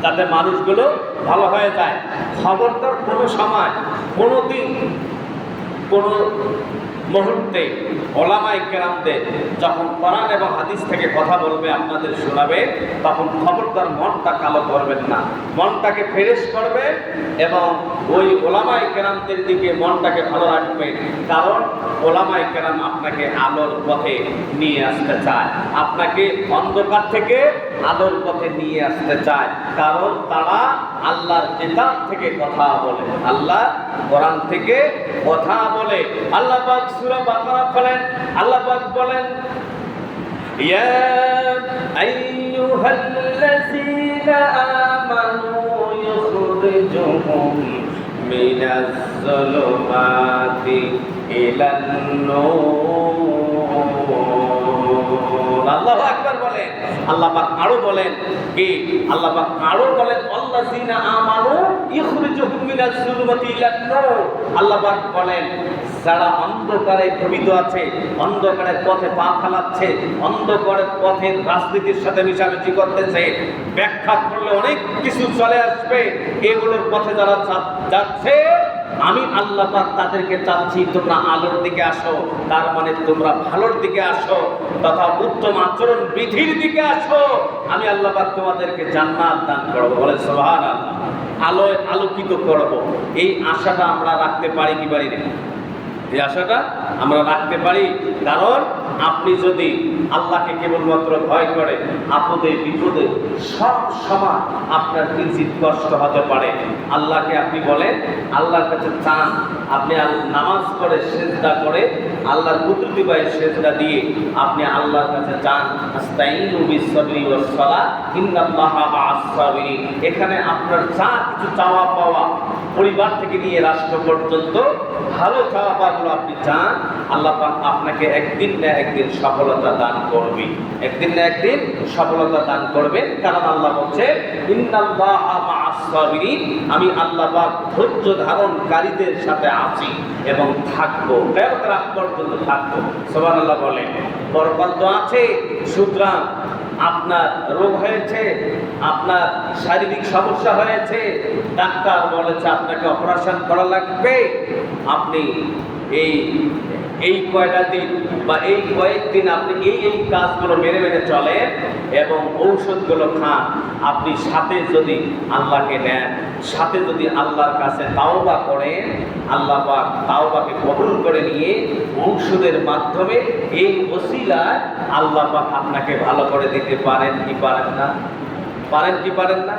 যাতে মানুষগুলো ভালো হয়ে যায়। খবরদার কোনো সময়, কোনো দিন, কোনো মুহূর্তে ওলামায়ে কেরামদের যখন কোরআন এবং হাদিস থেকে কথা বলবে, আপনাদের শোনাবে, তখন খবরদার মনটা কালো করবেন না, মনটাকে ফ্রেশ করবেন এবং ওই ওলামায়ে কেরামদের দিকে মনটাকে ভালো রাখবেন। কারণ ওলামায়ে কেরাম আপনাকে আলোর পথে নিয়ে আসতে চায়, আপনাকে অন্ধকার থেকে আলোর পথে নিয়ে আসতে চায়। কারণ তারা আল্লাহর কিতাব থেকে কথা বলে, আল্লাহ কোরআন থেকে কথা বলে। আল্লাহ পাক সূরা বাকারা বলেন, আল্লাহ পাক বলেন, ইয়া আইয়ুহাল্লাযীনা আমানু ইখরিজুহুম মিনাজ যুলুমাতি ইলান নূর। আল্লাহু আকবার বলেন। আল্লাহ পাক আরো বলেন কি? আল্লাহ পাক আরো বলেন, আল্লাযীনা আমানু ইখরিজুহুম মিনাজ যুলুমাতি ইলান নূর। আল্লাহ পাক বলেন, যারা অন্ধকারে ডুবিত আছে, অন্ধকারের পথে পা ফেলাচ্ছে, অন্ধকারের পথে রাজনীতির সাথে মিশামিশি করতেছে, ব্যাখ্যা করলে অনেক কিছু চলে আসবে, এগুলোর পথে যারা যাচ্ছে, আমি আল্লাহ পাক তাদেরকে চাচ্ছি তোমরা আলোর দিকে আসো। তার মানে তোমরা ভালোর দিকে আসো তথা উত্তম আচরণ বিধির দিকে আসো। আমি আল্লাহ পাক তোমাদেরকে জান্নাত দান করব। বলে সুবহানাল্লাহ। আলোয় আলোকিত করব, এই আশাটা আমরা রাখতে পারি কি পারি না? এই আশাটা আমরা রাখতে পারি। কারণ আপনি যদি আল্লাহকে কেবলমাত্র ভয় করে, আপদে বিপদে সব সময় আপনার কিঞ্চিত কষ্ট হতে পারে। আল্লাহকে আপনি বলেন, আল্লাহর কাছে চান, আপনি নামাজ পড়ে সেজদা করে আল্লাহর কুদরতি বাই সেজদা দিয়ে আপনি আল্লাহর কাছে চান, আস্তাইনু বিস-সাবরি ওয়াস-সালাহ ইন্নাল্লাহা মা'আস-সাবিরিন। এখানে আপনার যা কিছু চাওয়া পাওয়া, পরিবার থেকে নিয়ে রাষ্ট্র পর্যন্ত ভালো চাওয়া পাওয়াগুলো আপনি চান, আল্লাহ পাক আপনাকে একদিন না একদিন সফলতা দান করবে, একদিন না একদিন সফলতা দান করবেন। কারণ আল্লাহ বলছে, ইন্নাল্লাহা মা'আস-সাবিরিন, আমি আল্লাহ পাক ধৈর্য ধারণকারীদের সাথে আছি এবং থাকবো, কিয়ামতের আগ পর্যন্ত থাকবো। সুবহানাল্লাহ বলেন। বরকত তো আছে। সুতরাং আপনার রোগ হয়েছে, আপনার শারীরিক সমস্যা হয়েছে, ডাক্তার বলেছে আপনাকে অপারেশন করা লাগবে, আপনি এই কয়টা দিন বা এই কয়েকদিন আপনি এই কাজগুলো মেনে মেনে চলেন এবং ঔষধগুলো খান। আপনি সাথে যদি আল্লাহকে নেন, সাথে যদি আল্লাহর কাছে তাওবা করেন, আল্লাহ পাক তাওবাকে কবুল করে নিয়ে ঔষধের মাধ্যমে এই ওসিলায় আল্লাহ পাক আপনাকে ভালো করে দিতে পারেন কি পারেন না? পারেন কি পারেন না?